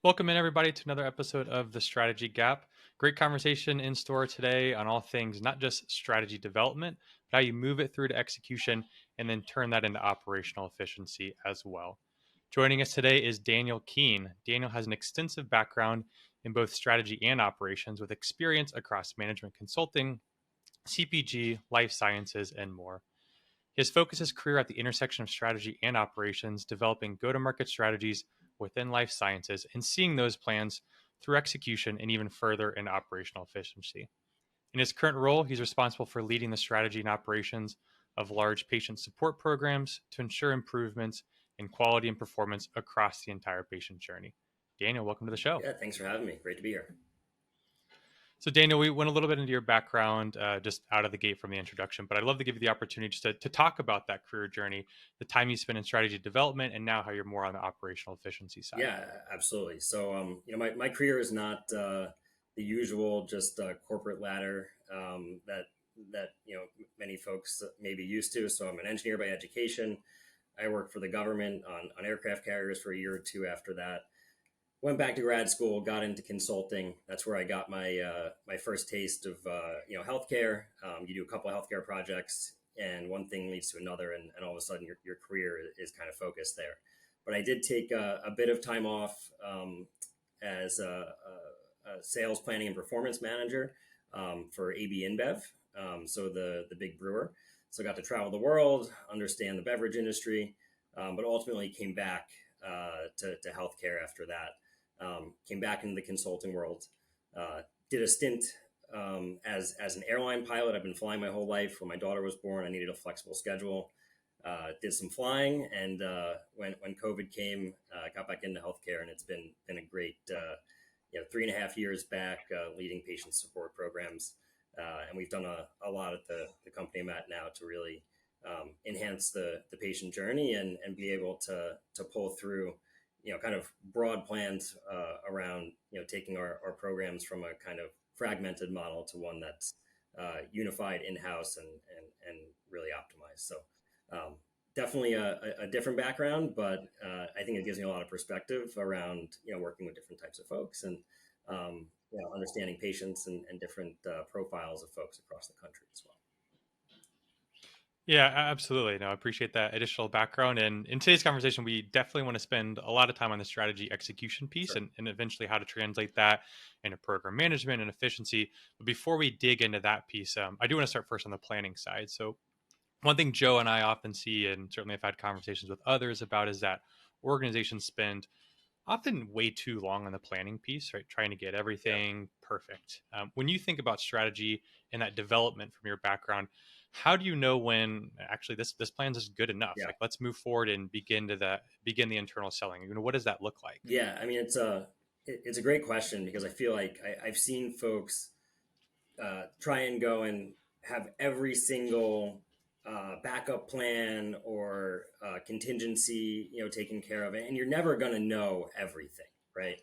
Welcome in, everybody, to another episode of The Strategy Gap. Great conversation in store today on all things, not just strategy development, but how you move it through to execution and then turn that into operational efficiency as well. Joining us today is Daniel Keene. Daniel has an extensive background in both strategy and operations with experience across management consulting, CPG, life sciences, and more. He has focused his career at the intersection of strategy and operations, developing go to market strategies within life sciences and seeing those plans through execution and even further into operational efficiency. In his current role, he's responsible for leading the strategy and operations of large patient support programs to ensure improvements in quality and performance across the entire patient journey. Daniel, welcome to the show. Yeah, thanks for having me. Great to be here. So, Daniel, we went a little bit into your background just out of the gate from the introduction, but I'd love to give you the opportunity just to talk about that career journey, the time you spent in strategy development, and now how you're more on the operational efficiency side. Yeah, absolutely. So, my career is not the usual just corporate ladder that many folks may be used to. So, I'm an engineer by education. I worked for the government on aircraft carriers for a year or two after that. Went back to grad school, got into consulting. That's where I got my first taste of healthcare. You do a couple of healthcare projects, and one thing leads to another, and all of a sudden your career is kind of focused there. But I did take a bit of time off as a sales planning and performance manager for AB InBev, so the big brewer. So I got to travel the world, understand the beverage industry, but ultimately came back to healthcare after that. Came back into the consulting world, did a stint as an airline pilot. I've been flying my whole life. When my daughter was born, I needed a flexible schedule. Did some flying, and when COVID came, got back into healthcare, and it's been a great 3.5 years back leading patient support programs, and we've done a lot at the company I'm at now to really enhance the patient journey and be able to pull through kind of broad plans around taking our programs from a kind of fragmented model to one that's unified in-house and really optimized. So definitely a different background, but I think it gives me a lot of perspective around working with different types of folks and understanding patients and different profiles of folks across the country as well. Yeah, absolutely. No, I appreciate that additional background. And in today's conversation, we definitely want to spend a lot of time on the strategy execution piece Sure. and eventually how to translate that into program management and efficiency. But before we dig into that piece, I do want to start first on the planning side. So, one thing Joe and I often see, and certainly I've had conversations with others about, is that organizations spend often way too long on the planning piece, right? Trying to get Yeah. everything perfect. When you think about strategy and that development from your background, how do you know when actually this plan is good enough? Yeah. Like, let's move forward and begin the internal selling. What does that look like? Yeah. I mean, it's a great question because I feel like I've seen folks try and go and have every single backup plan or contingency, taken care of, and you're never going to know everything, right?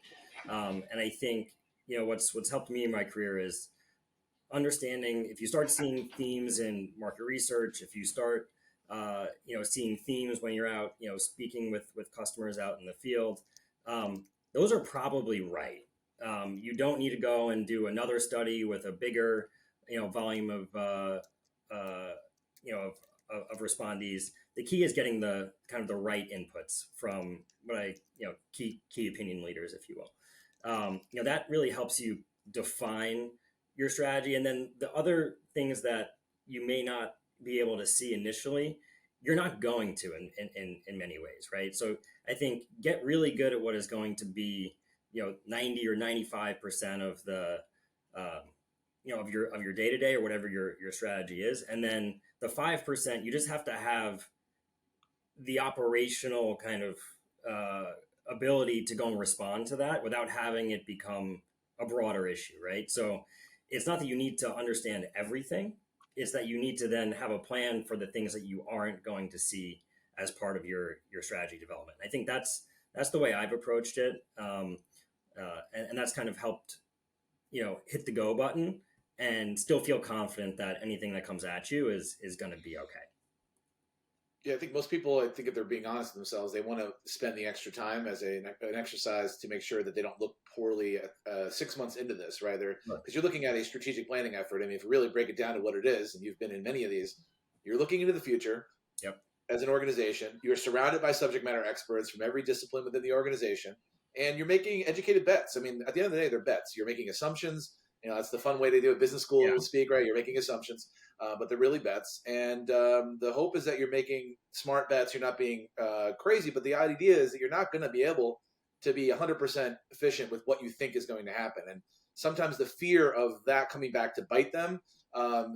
And I think what's helped me in my career is understanding if you start seeing themes in market research, if you start seeing themes when you're out speaking with customers out in the field, those are probably right. You don't need to go and do another study with a bigger volume of of respondees. The key is getting the kind of the right inputs from key opinion leaders, if you will. That really helps you define your strategy. And then the other things that you may not be able to see initially, you're not going to in many ways, right? So I think get really good at what is going to be 90 or 95% of the of your day-to-day or whatever your strategy is, and then the 5% you just have to have the operational kind of ability to go and respond to that without having it become a broader issue, right? So it's not that you need to understand everything, it's that you need to then have a plan for the things that you aren't going to see as part of your strategy development. I think that's the way I've approached it, and that's kind of helped hit the go button and still feel confident that anything that comes at you is going to be okay. Yeah, I think most people, I think if they're being honest with themselves, they want to spend the extra time as an exercise to make sure that they don't look poorly 6 months into this, right? Right. Because you're looking at a strategic planning effort. I mean, if you really break it down to what it is, and you've been in many of these, you're looking into the future Yep. as an organization. You're surrounded by subject matter experts from every discipline within the organization, and you're making educated bets. I mean, at the end of the day, they're bets. You're making assumptions. That's the fun way to do it. Business Yeah. school speak, right? You're making assumptions, but they're really bets. And the hope is that you're making smart bets. You're not being crazy, but the idea is that you're not going to be able to be 100% efficient with what you think is going to happen. And sometimes the fear of that coming back to bite them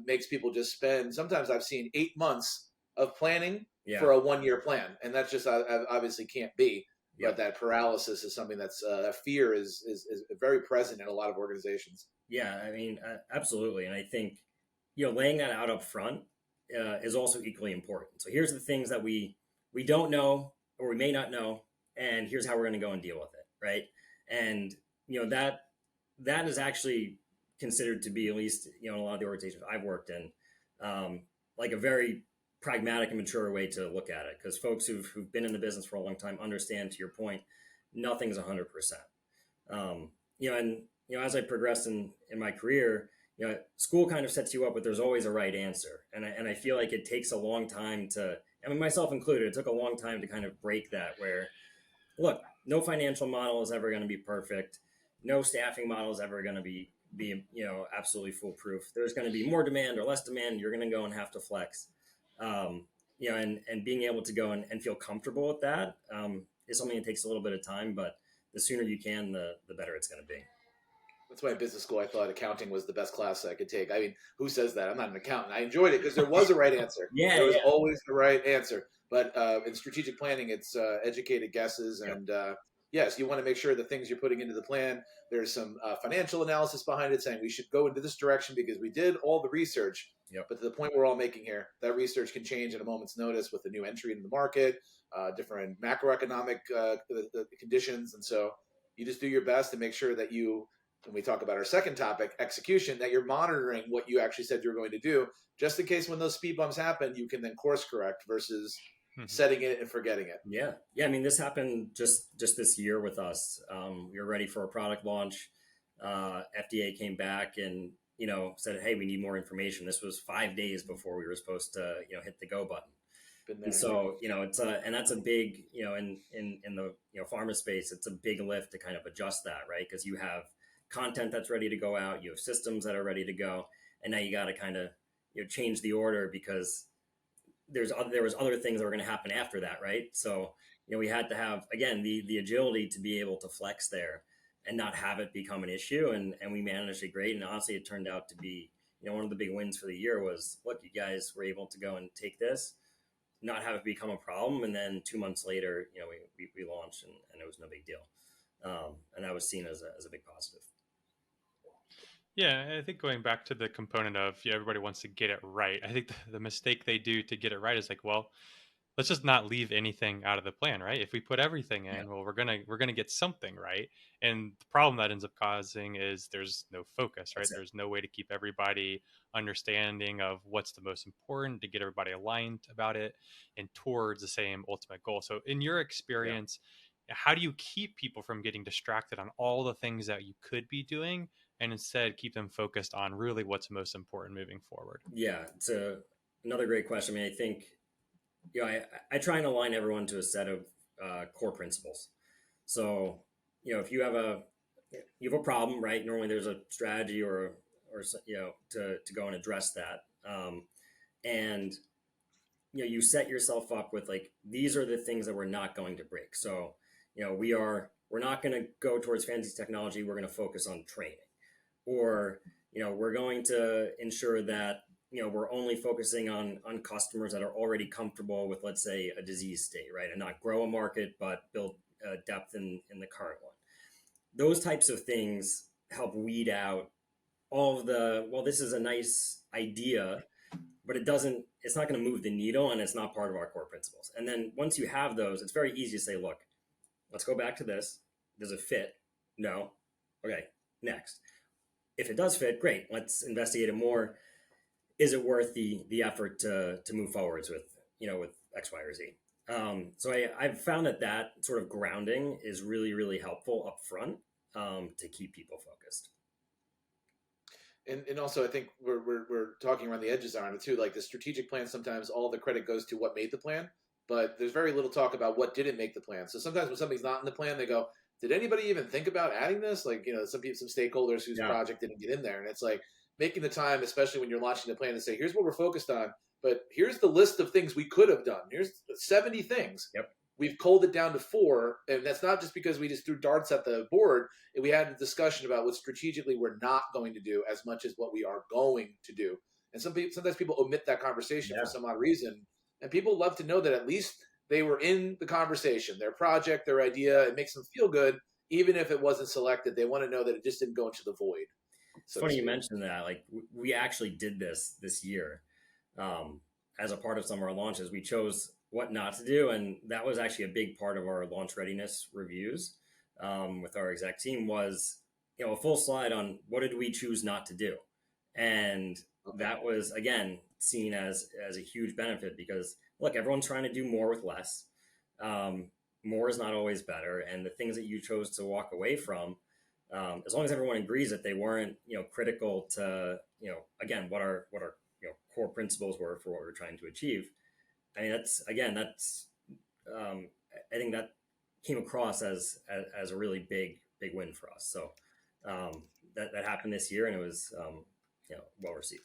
makes people just spend. Sometimes I've seen 8 months of planning Yeah. for a 1 year plan, and that's just obviously can't be. But Yep. that paralysis is something that's fear is very present in a lot of organizations. Yeah. I mean, absolutely. And I think, laying that out up front is also equally important. So here's the things that we don't know or we may not know, and here's how we're going to go and deal with it, right? And that is actually considered to be, at least in a lot of the organizations I've worked in, like a very pragmatic and mature way to look at it. Because folks who've been in the business for a long time understand, to your point, nothing's 100%. And as I progressed in my career, school kind of sets you up, but there's always a right answer, and I feel like it takes a long time to. I mean, myself included, it took a long time to kind of break that. Where, look, no financial model is ever going to be perfect. No staffing model is ever going to be absolutely foolproof. There's going to be more demand or less demand. You're going to go and have to flex. And being able to go and feel comfortable with that is something that takes a little bit of time, but the sooner you can, the better it's going to be. That's why in business school I thought accounting was the best class I could take. I mean, who says that? I'm not an accountant. I enjoyed it because there was a right answer. Yeah, There was yeah, always the right answer. But in strategic planning, it's educated guesses. yep, And yes, you want to make sure the things you're putting into the plan, there's some financial analysis behind it saying we should go into this direction because we did all the research. yep, But to the point we're all making here, that research can change at a moment's notice with a new entry into the market, different macroeconomic the conditions. And so you just do your best to make sure that when we talk about our second topic, execution, that you're monitoring what you actually said you're going to do, just in case when those speed bumps happen, you can then course correct versus Mhm. setting it and forgetting it. yeah, yeah. I mean, this happened just this year with us. We were ready for a product launch. FDA came back and said, "Hey, we need more information." This was 5 days before we were supposed to hit the go button. Been And there. so, and that's a big, in the pharma space, it's a big lift to kind of adjust that, right? Because you have content that's ready to go out, you have systems that are ready to go, and now you got to kind of change the order because there was other things that were going to happen after that, right? So, we had to have, again, the agility to be able to flex there and not have it become an issue, and we managed it great. And honestly, it turned out to be one of the big wins for the year was, look, you guys were able to go and take this, not have it become a problem, and then 2 months later, we launched, and it was no big deal, and that was seen as a big positive. Yeah, I think going back to the component of everybody wants to get it right. I think the mistake they do to get it right is like, well, let's just not leave anything out of the plan, right? If we put everything Yeah, in, well, we're gonna get something right. And the problem that ends up causing is there's no focus, right? that's it. There's no way to keep everybody understanding of what's the most important, to get everybody aligned about it and towards the same ultimate goal. So in your Yeah, experience, how do you keep people from getting distracted on all the things that you could be doing and instead keep them focused on really what's most important moving forward? yeah. It's another great question. I mean, I think I try and align everyone to a set of core principles. So if you have a problem, right? Normally there's a strategy or to go and address that, and you set yourself up with, like, these are the things that we're not going to break. So we're not going to go towards fancy technology. We're going to focus on training, or we're going to ensure that we're only focusing on customers that are already comfortable with, let's say, a disease state, right? And not grow a market but build depth in the current one. Those types of things help weed out all of the, well, this is a nice idea, but it's not going to move the needle, and it's not part of our core principles. And then once you have those, it's very easy to say, look, let's go back to this. Does it fit? No. Okay, next. If it does fit, great. Let's investigate it more. Is it worth the effort to move forwards with X, Y, or Z. So I've found that sort of grounding is really, really helpful up front to keep people focused. And also I think we're talking around the edges on it too. Like the strategic plan, sometimes all the credit goes to what made the plan, but there's very little talk about what didn't make the plan. So sometimes when something's not in the plan, they go, "Did anybody even think about adding this?" Like some people, some stakeholders whose Yeah. project didn't get in there, and it's like making the time, especially when you're launching the plan, to say, "Here's what we're focused on, but here's the list of things we could have done. Here's 70 things." Yep. We've culled it down to 4, and that's not just because we just threw darts at the board. We had a discussion about what strategically we're not going to do as much as what we are going to do. And sometimes people omit that conversation for Yeah. some odd reason. And people love to know that at least they were in the conversation, their project, their idea. It makes them feel good, even if it wasn't selected. They want to know that it just didn't go into the void. It's So to funny you speak. mentioned that. Like we actually did this year um, as a part of some of our launches. We chose what not to do, and that was actually a big part of our launch readiness reviews with our exec team. Was a full slide on what did we choose not to do, and Okay. that was again seen as a huge benefit because look, everyone's trying to do more with less. Um, More is not always better, and the things that you chose to walk away from, as long as everyone agrees that they weren't critical to again what our core principles were for what we're trying to achieve. I mean that's um, I think that came across as a really big win for us. So that happened this year, and it was well received.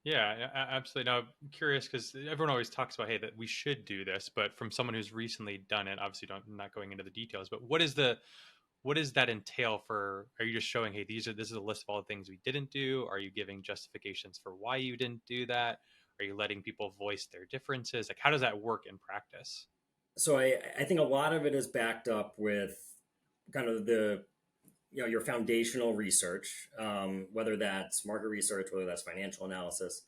Yeah, absolutely. Now, I'm curious because everyone always talks about, hey, that we should do this, but from someone who's recently done it, obviously, don't not going into the details. But what does that entail for? Are you just showing, hey, this is a list of all the things we didn't do? Are you giving justifications for why you didn't do that? Are you letting people voice their differences? Like, how does that work in practice? So I think a lot of it is backed up with kind of the your foundational research, whether that's market research, whether that's financial analysis.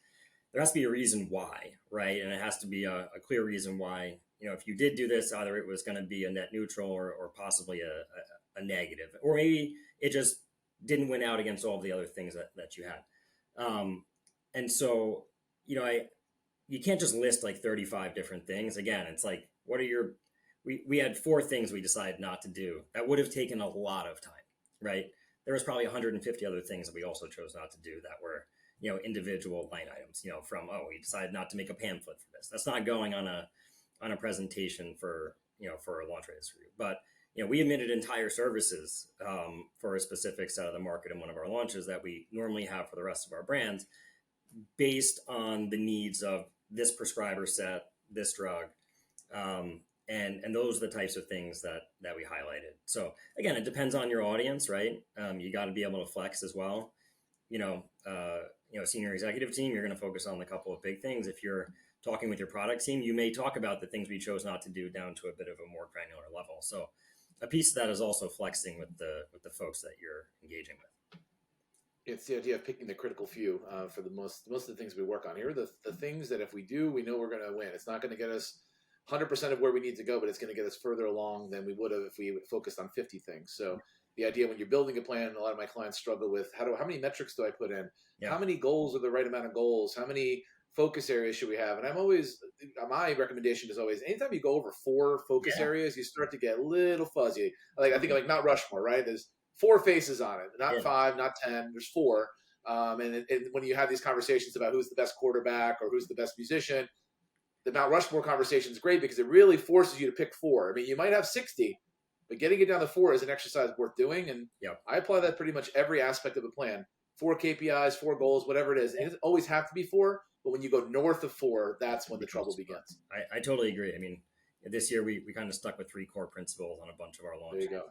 There has to be a reason why, right? And it has to be a clear reason why. If you did do this, either it was going to be a net neutral or possibly a negative, or maybe it just didn't win out against all of the other things that you had. And so, I you can't just list like 35 different things. Again, it's like, what are your we had 4 things we decided not to do. That would have taken a lot of time, right? There was probably 150 other things that we also chose not to do that were individual line items, from, oh, we decided not to make a pamphlet for this. That's not going on a presentation for for a launch readiness review. But we admitted entire services for a specific set of the market in one of our launches that we normally have for the rest of our brands, based on the needs of this prescriber set, this drug, and those are the types of things that we highlighted. So again, it depends on your audience, right? You got to be able to flex as well. Senior executive team, you're going to focus on a couple of big things. If you're talking with your product team, you may talk about the things we chose not to do down to a bit of a more granular level. So a piece of that is also flexing with the folks that you're engaging with. It's the idea of picking the critical few for the most of the things we work on. Here are the things that if we do, we know we're going to win. It's not going to get us 100% of where we need to go, but it's going to get us further along than we would have if we focused on 50 things. So the idea when you're building a plan, a lot of my clients struggle with how many metrics do I put in? Yeah. How many goals are the right amount of goals? How many focus areas should we have? And my recommendation is always, anytime you go over 4 focus Yeah. areas, you start to get a little fuzzy. I think like Mount Rushmore, right? There's 4 faces on it, not Yeah. 5, not 10. There's 4. And when you have these conversations about who's the best quarterback or who's the best musician, the Mount Rushmore conversation is great because it really forces you to pick 4. I mean, you might have 60, but getting it down to 4 is an exercise worth doing. And Yep. I apply that pretty much every aspect of a plan. 4 KPIs, 4 goals, whatever it is. It doesn't always have to be 4, but when you go north of 4, that's when the trouble begins. I totally agree. I mean, this year we kind of stuck with 3 core principles on a bunch of our There launches. you go.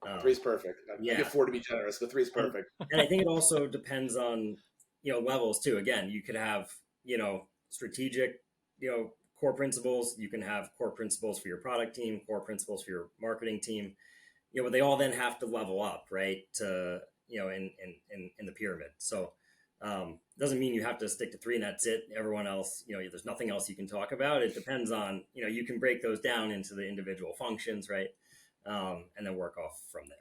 3's perfect. Yeah. I get 4 to be generous, but 3's perfect. And I think it also depends on levels too. Again, you could have strategic core principles. You can have core principles for your product team, core principles for your marketing team. But they all then have to level up, right? To in the pyramid. So doesn't mean you have to stick to 3 and that's it. Everyone else, there's nothing else you can talk about. It depends on you can break those down into the individual functions, right? And then work off from there.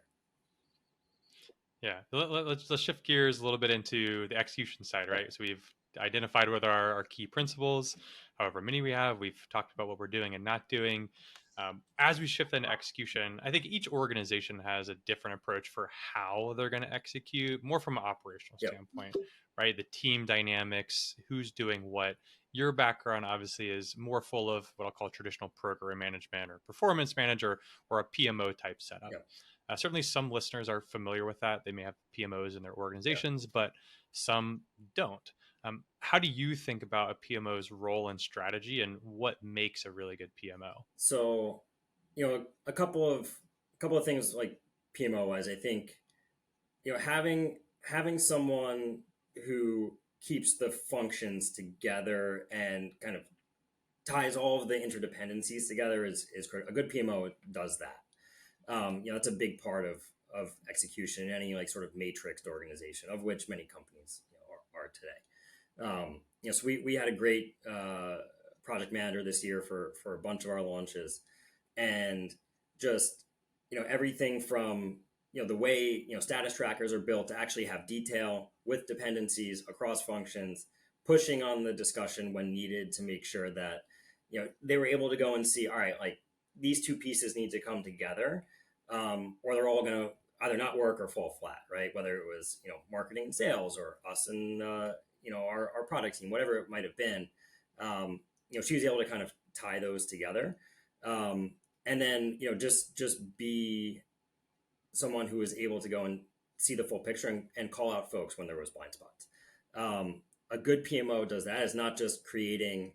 Yeah, let's shift gears a little bit into the execution side, right? So we've identified what are our key principles, however many we have. We've talked about what we're doing and not doing. As we shift into execution, I think each organization has a different approach for how they're going to execute, more from an operational Yep. standpoint, right? The team dynamics, who's doing what. Your background obviously is more full of what I'll call traditional program management or performance manager or a PMO type setup. Yep. Certainly, some listeners are familiar with that. They may have PMOs in their Yep. organizations, but some don't. How do you think about a PMO's role and strategy, and what makes a really good PMO? So, a couple of things like PMO wise, I think, having someone who keeps the functions together and kind of ties all of the interdependencies together is critical. A good PMO does that. That's a big part of execution in any like sort of matrixed organization, of which many companies are today. So we had a great project manager this year for a bunch of our launches, and just everything from the way status trackers are built to actually have detail with dependencies across functions, pushing on the discussion when needed to make sure that they were able to go and see, all right, like these two pieces need to come together, or they're all going to either not work or fall flat, right? Whether it was marketing and sales or us and our product team, whatever it might have been. She was able to kind of tie those together, and then just be someone who was able to go and see the full picture and call out folks when there was blind spots. A good PMO does that. It's not just creating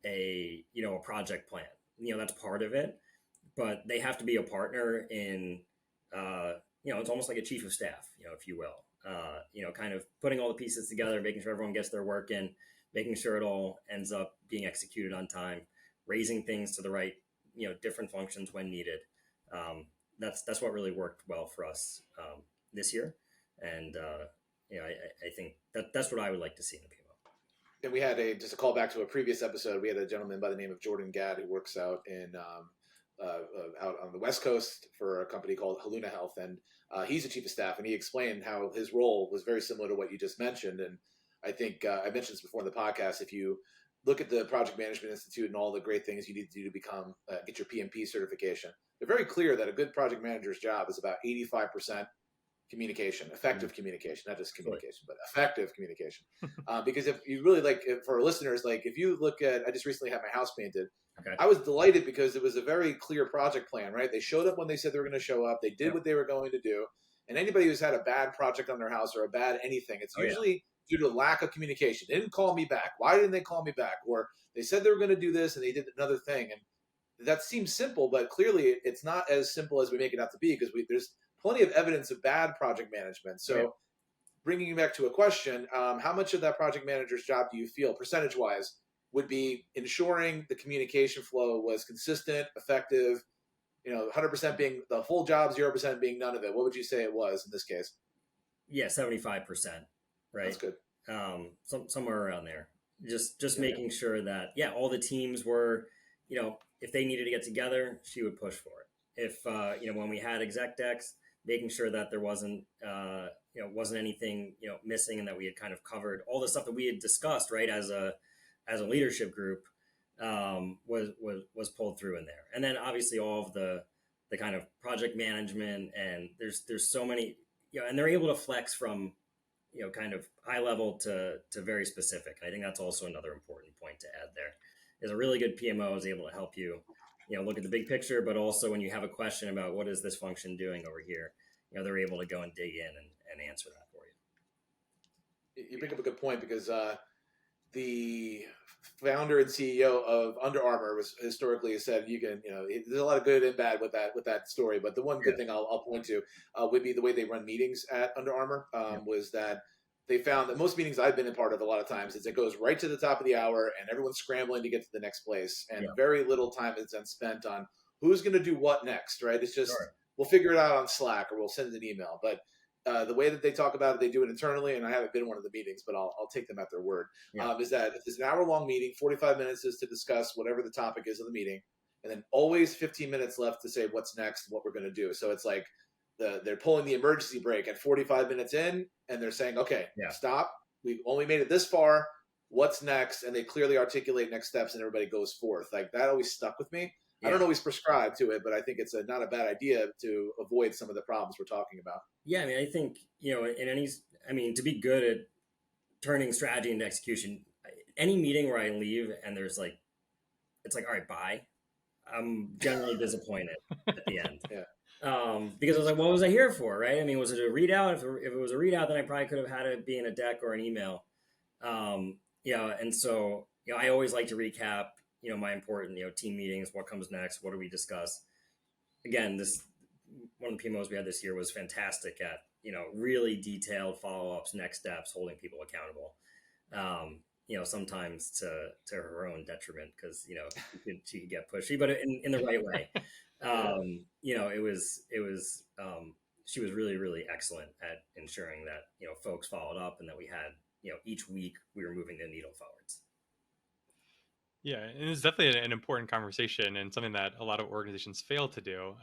a project plan. That's part of it, but they have to be a partner in it's almost like a chief of staff, if you will. Kind of putting all the pieces together, making sure everyone gets their work in, making sure it all ends up being executed on time, raising things to the right different functions when needed. That's what really worked well for us this year, and I think that's what I would like to see in a PMO. And we had just a call back to a previous episode. We had a gentleman by the name of Jordan Gadd who works out in out on the West Coast for a company called Haluna Health, and he's a chief of staff, and he explained how his role was very similar to what you just mentioned. And I think I mentioned this before in the podcast. If you look at the Project Management Institute and all the great things you need to do to become get your PMP certification, they're very clear that a good project manager's job is about 85% communication, effective communication, not just communication, but effective communication. Because if you really for our listeners, if you look at, I just recently had my house painted. Okay. I was delighted because it was a very clear project plan, right? They showed up when they said they were going to show up. They did what they were going to do. And anybody who's had a bad project on their house or a bad anything, it's usually due to lack of communication. They didn't call me back. Why didn't they call me back? Or they said they were going to do this and they did another thing. And that seems simple, but clearly it's not as simple as we make it out to be, because there's plenty of evidence of bad project management. So bringing you back to a question, how much of that project manager's job do you feel, percentage-wise, would be ensuring the communication flow was consistent, effective, 100% being the full job, 0% being none of it? What would you say it was in this case? Yeah, 75%, right? That's good. Somewhere around there. Just making sure that, all the teams were, if they needed to get together, she would push for it. If, when we had exec decks, making sure that there wasn't anything, missing, and that we had kind of covered all the stuff that we had discussed, right, as a leadership group, was pulled through in there. And then obviously all of the kind of project management, and there's so many, and they're able to flex from, kind of high level to very specific. I think that's also another important point to add there, is a really good PMO is able to help you, look at the big picture, but also when you have a question about what is this function doing over here, they're able to go and dig in and answer that for you. You bring up a good point, because the founder and CEO of Under Armour was historically said, you can, there's a lot of good and bad with that story, but the one good thing I'll point to would be the way they run meetings at Under Armour. Was that they found that most meetings I've been a part of a lot of times is it goes right to the top of the hour and everyone's scrambling to get to the next place, and very little time is then spent on who's going to do what next, right? It's just, we'll figure it out on Slack or we'll send an email. But the way that they talk about it, they do it internally, and I haven't been in one of the meetings, but I'll take them at their word. Is that if there's an hour-long meeting, 45 minutes is to discuss whatever the topic is of the meeting, and then always 15 minutes left to say what's next, what we're going to do. So it's like they're pulling the emergency brake at 45 minutes in, and they're saying, okay, stop. We've only made it this far. what's next, and they clearly articulate next steps, and everybody goes forth. Like that always stuck with me. I don't Yeah. always prescribe to it, but I think it's not a bad idea to avoid some of the problems we're talking about. Yeah. I mean, I think, in any, I mean, to be good at turning strategy into execution, any meeting where I leave and there's like, it's like, all right, bye. I'm generally disappointed at the end. Yeah. Because I was like, what was I here for? Right. I mean, was it a readout? If it was a readout, then I probably could have had it be in a deck or an email. And so, I always like to recap, my important, team meetings, what comes next, what do we discuss? Again, this one of the PMOs we had this year was fantastic at, really detailed follow-ups, next steps, holding people accountable. Sometimes to her own detriment because, she could get pushy, but in the right way. She was really, really excellent at ensuring that, folks followed up and that we had, each week we were moving the needle forwards. Yeah, and it's definitely an important conversation and something that a lot of organizations fail to do.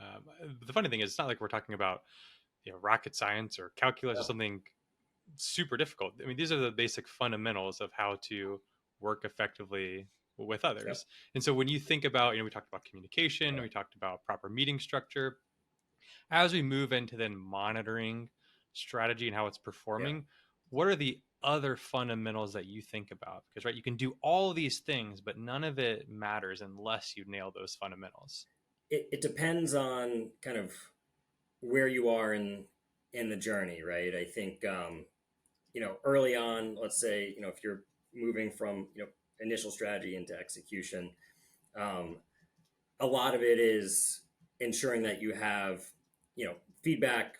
The funny thing is, it's not like we're talking about rocket science or calculus or Yeah. something super difficult. I mean, these are the basic fundamentals of how to work effectively with others. Yep. And so when you think about, we talked about communication, we talked about proper meeting structure. As we move into then monitoring strategy and how it's performing, what are the other fundamentals that you think about? Because right, you can do all of these things, but none of it matters unless you nail those fundamentals. It depends on kind of where you are in the journey, right? I think early on, let's say, if you're moving from initial strategy into execution, um, a lot of it is ensuring that you have feedback.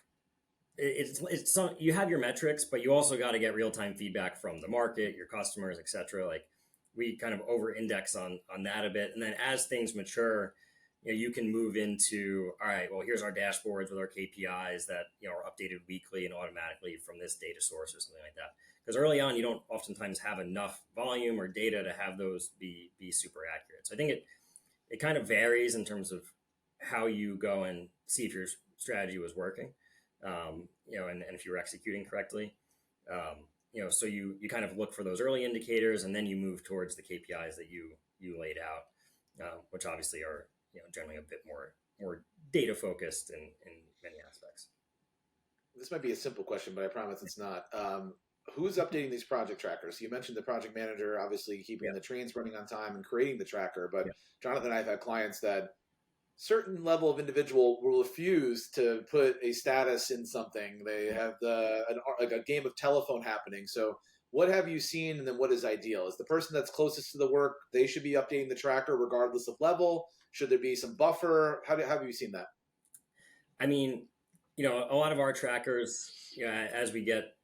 It's some, you have your metrics, but you also got to get real time feedback from the market, your customers, etc. Like we kind of over index on that a bit, and then as things mature, you can move into, all right, well, here's our dashboards with our KPIs that are updated weekly and automatically from this data source or something like that. Because early on, you don't oftentimes have enough volume or data to have those be super accurate. So I think it kind of varies in terms of how you go and see if your strategy was working, and if you were executing correctly. So you kind of look for those early indicators, and then you move towards the KPIs that you laid out, which obviously are generally a bit more data focused in many aspects. This might be a simple question, but I promise it's not. Who's updating these project trackers? You mentioned the project manager, obviously keeping the trains running on time and creating the tracker. But Jonathan and I have had clients that certain level of individual will refuse to put a status in something. They have like a game of telephone happening. So what have you seen, and then what is ideal? Is the person that's closest to the work, they should be updating the tracker regardless of level? Should there be some buffer? How have you seen that? I mean, a lot of our trackers, as we get,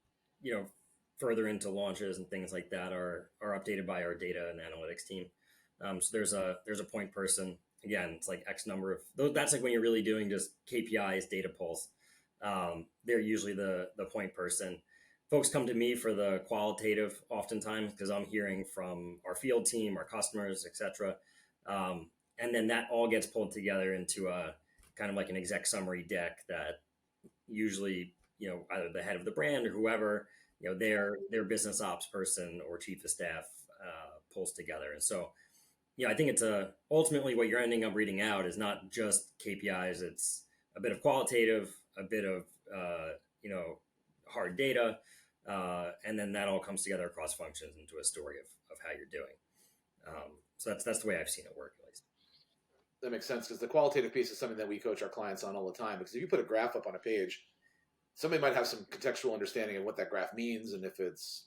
further into launches and things like that, are updated by our data and analytics team. So there's a point person. Again, it's like X number of those. That's like when you're really doing just KPIs, data pulse. They're usually the point person. Folks come to me for the qualitative oftentimes because I'm hearing from our field team, our customers, etc. And then that all gets pulled together into a kind of like an exec summary deck that usually, either the head of the brand or whoever, their business ops person or chief of staff pulls together. And so, I think it's ultimately what you're ending up reading out is not just KPIs. It's a bit of qualitative, a bit of, hard data. And then that all comes together across functions into a story of how you're doing. So that's the way I've seen it work, at least. That makes sense, because the qualitative piece is something that we coach our clients on all the time. Because if you put a graph up on a page, somebody might have some contextual understanding of what that graph means, and if it's,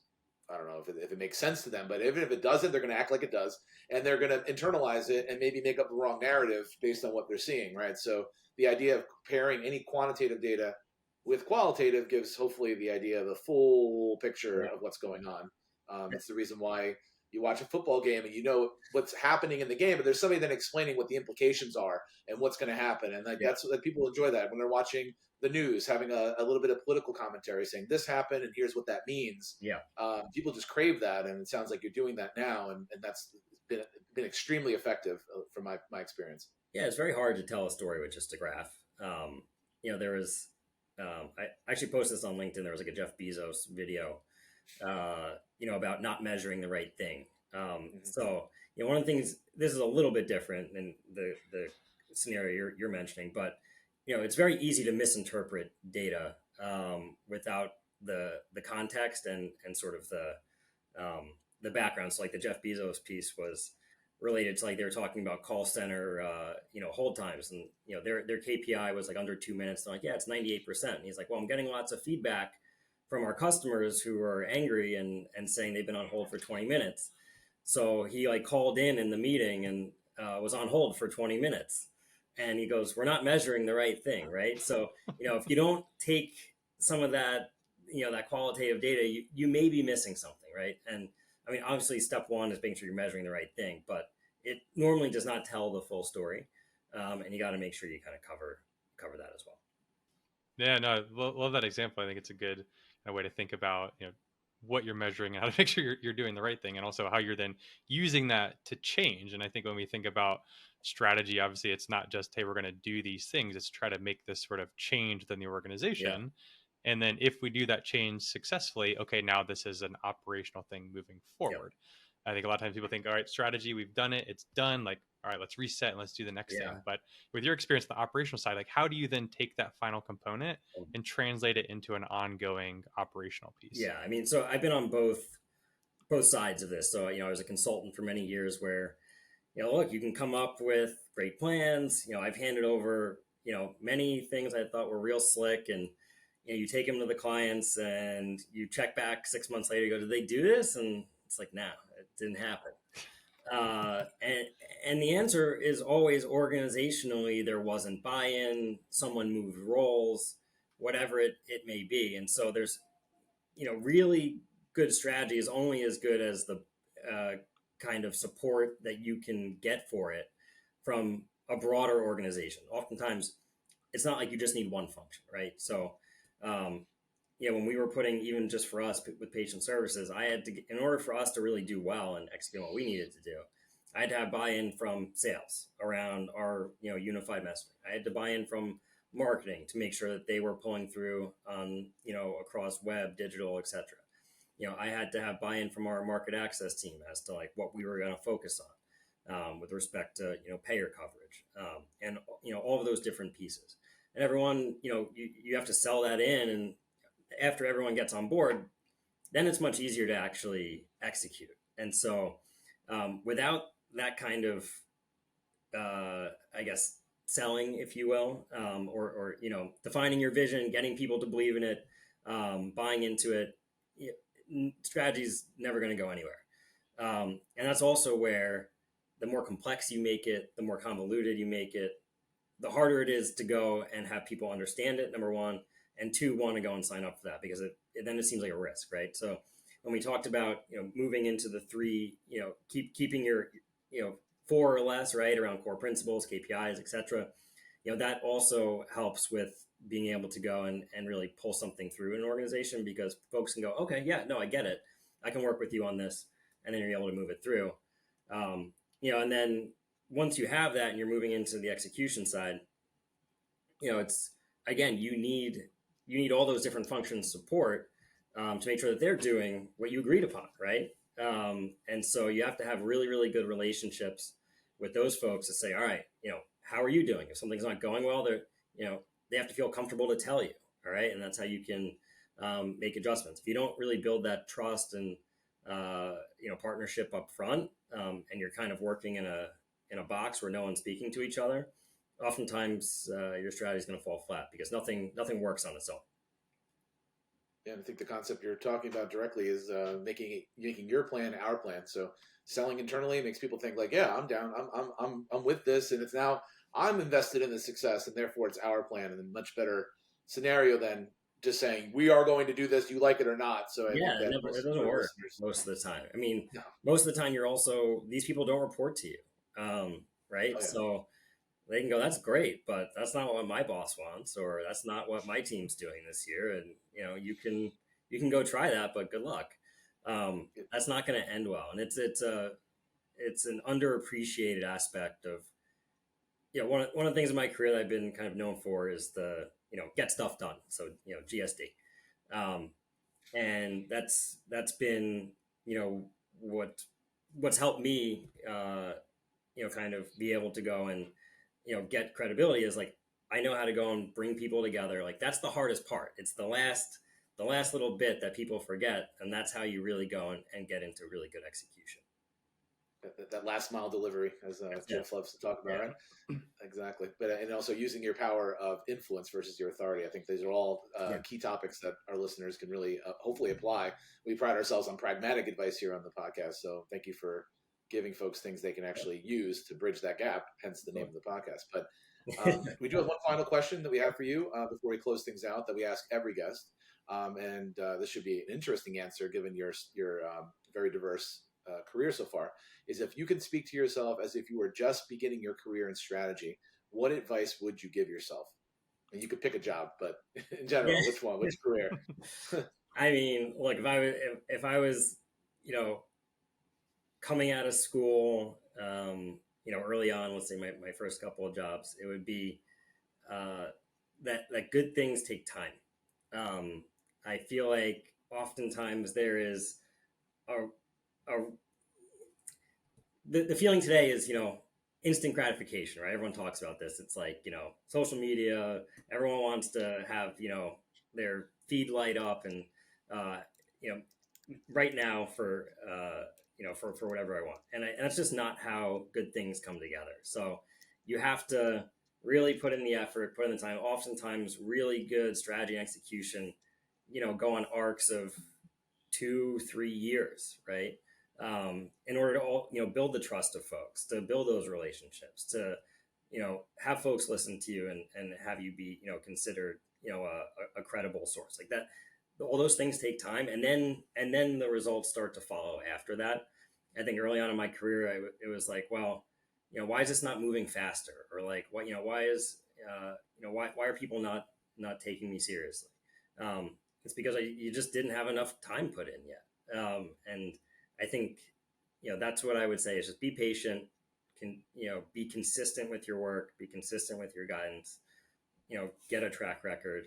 I don't know if it makes sense to them. But even if it doesn't, they're going to act like it does, and they're going to internalize it and maybe make up the wrong narrative based on what they're seeing, right? So the idea of pairing any quantitative data with qualitative gives hopefully the idea of the full picture of what's going on. It's the reason why you watch a football game and you know what's happening in the game, but there's somebody then explaining what the implications are and what's going to happen. And that's what people enjoy, that when they're watching the news, having a little bit of political commentary saying this happened and here's what that means. People just crave that. And it sounds like you're doing that now. And that's been extremely effective from my experience. Yeah, it's very hard to tell a story with just a graph. There was, I actually posted this on LinkedIn. There was like a Jeff Bezos video about not measuring the right thing. Hmm. So, one of the things, this is a little bit different than the scenario you're mentioning, but it's very easy to misinterpret data without the context and sort of the background. So, like the Jeff Bezos piece was related to, like, they were talking about call center hold times, and their KPI was like under 2 minutes. They're like, yeah, it's 98%. And he's like, well, I'm getting lots of feedback from our customers who are angry and saying they've been on hold for 20 minutes. So he like called in the meeting and was on hold for 20 minutes. And he goes, we're not measuring the right thing, right? So, if you don't take some of that, that qualitative data, you may be missing something, right? And I mean, obviously, step one is making sure you're measuring the right thing, but it normally does not tell the full story. And you got to make sure you kind of cover that as well. Yeah, no, love that example. I think it's a good way to think about what you're measuring and how to make sure you're doing the right thing, and also how you're then using that to change. And I think when we think about strategy, obviously it's not just, hey, we're going to do these things. It's try to make this sort of change within the Yeah. organization. And then if we do that change successfully, okay, now this is an operational thing moving Yep. forward. I think a lot of times people think, all right, strategy, we've done it, it's done. Like, all right, let's reset and let's do the next Yeah. thing. But with your experience on the operational side, like, how do you then take that final component and translate it into an ongoing operational piece? Yeah. I mean, so I've been on both sides of this. So, I was a consultant for many years where, look, you can come up with great plans. I've handed over, many things I thought were real slick, and you take them to the clients and you check back 6 months later, you go, did they do this? And it's like, no, it didn't happen. And the answer is always organizationally, there wasn't buy-in, someone moved roles, whatever it may be. And so there's, really good strategy is only as good as the uh, kind of support that you can get for it from a broader organization. Oftentimes, it's not like you just need one function, right? So, um, when we were putting, even just for us with patient services, I had to, in order for us to really do well and execute what we needed to do, I had to have buy-in from sales around our, unified messaging. I had to buy in from marketing to make sure that they were pulling through on, across web, digital, etc. I had to have buy-in from our market access team as to like what we were going to focus on with respect to payer coverage and all of those different pieces. And everyone, you have to sell that in, and after everyone gets on board, then it's much easier to actually execute. And so, without that kind of, I guess, selling, if you will, or defining your vision, getting people to believe in it, buying into it, strategy's never going to go anywhere. And that's also where the more complex you make it, the more convoluted you make it, the harder it is to go and have people understand it, number one, and two, want to go and sign up for that, because then it seems like a risk, right? So when we talked about moving into the three, keeping your four or less, right, around core principles, KPIs, etc. That also helps with being able to go and really pull something through an organization, because folks can go, okay, yeah, no, I get it, I can work with you on this, and then you're able to move it through. And then once you have that and you're moving into the execution side, it's, again, you need all those different functions support to make sure that they're doing what you agreed upon, right? And so you have to have really, really good relationships with those folks to say, all right, how are you doing? If something's not going well, they have to feel comfortable to tell you, all right? And that's how you can make adjustments. If you don't really build that trust and partnership up front, and you're kind of working in a box where no one's speaking to each other, oftentimes your strategy is going to fall flat, because nothing works on its own. Yeah, I think the concept you're talking about directly is making your plan our plan. So selling internally makes people think like, yeah, I'm down, I'm with this, and it's now I'm invested in the success, and therefore it's our plan, and a much better scenario than just saying we are going to do this, you like it or not. So I Yeah, think it that never it most doesn't for work listeners, most of the time. I mean, no, most of the time, these people don't report to you, right? oh yeah, So they can go, that's great, but that's not what my boss wants, or that's not what my team's doing this year. And you can go try that, but good luck. That's not going to end well, and it's an underappreciated aspect of, one of the things in my career that I've been kind of known for is the get stuff done. So GSD. Um, And that's been, you know, what's helped me, kind of be able to go and, get credibility is like, I know how to go and bring people together. Like that's the hardest part. It's the last little bit that people forget, and that's how you really go and get into really good execution. That last mile delivery, as That's it. Jeff loves to talk about, Yeah. right? Exactly. But and also using your power of influence versus your authority. I think these are all Yeah. key topics that our listeners can really hopefully apply. We pride ourselves on pragmatic advice here on the podcast, so thank you for giving folks things they can actually use to bridge that gap. Hence the name of the podcast. But we do have one final question that we have for you before we close things out that we ask every guest, and this should be an interesting answer given your very diverse career so far. Is if you can speak to yourself as if you were just beginning your career in strategy, what advice would you give yourself? And you could pick a job, but in Yeah. general, which one, which career? I mean, look, if I was, you know, coming out of school, early on, let's say my first couple of jobs, it would be uh, that good things take time. I feel like oftentimes there is a, a the feeling today is, instant gratification, right? Everyone talks about this. It's like, social media, everyone wants to have, their feed light up and, uh, you know, right now for whatever I want. And that's just not how good things come together. So you have to really put in the effort, put in the time. Oftentimes, really good strategy and execution, go on arcs of 2-3 years, right? In order to build the trust of folks, to build those relationships, to have folks listen to you and have you be considered a credible source like that. All those things take time, and then the results start to follow after that. I think early on in my career, it was like, well, why is this not moving faster, or like, what, why is why are people not taking me seriously? It's because you just didn't have enough time put in yet. And I think, that's what I would say is just be patient, be consistent with your work, be consistent with your guidance, get a track record,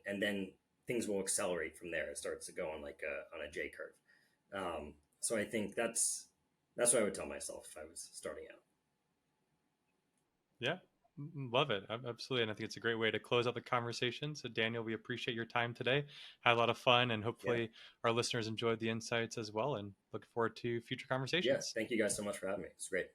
and then things will accelerate from there. It starts to go on like on a J curve. So I think that's what I would tell myself if I was starting out. Yeah, love it. Absolutely. And I think it's a great way to close out the conversation. So, Daniel, we appreciate your time today. Had a lot of fun, and Yeah. hopefully our listeners enjoyed the insights as well. And looking forward to future Yeah. conversations. Thank you guys so much for having me. It's great.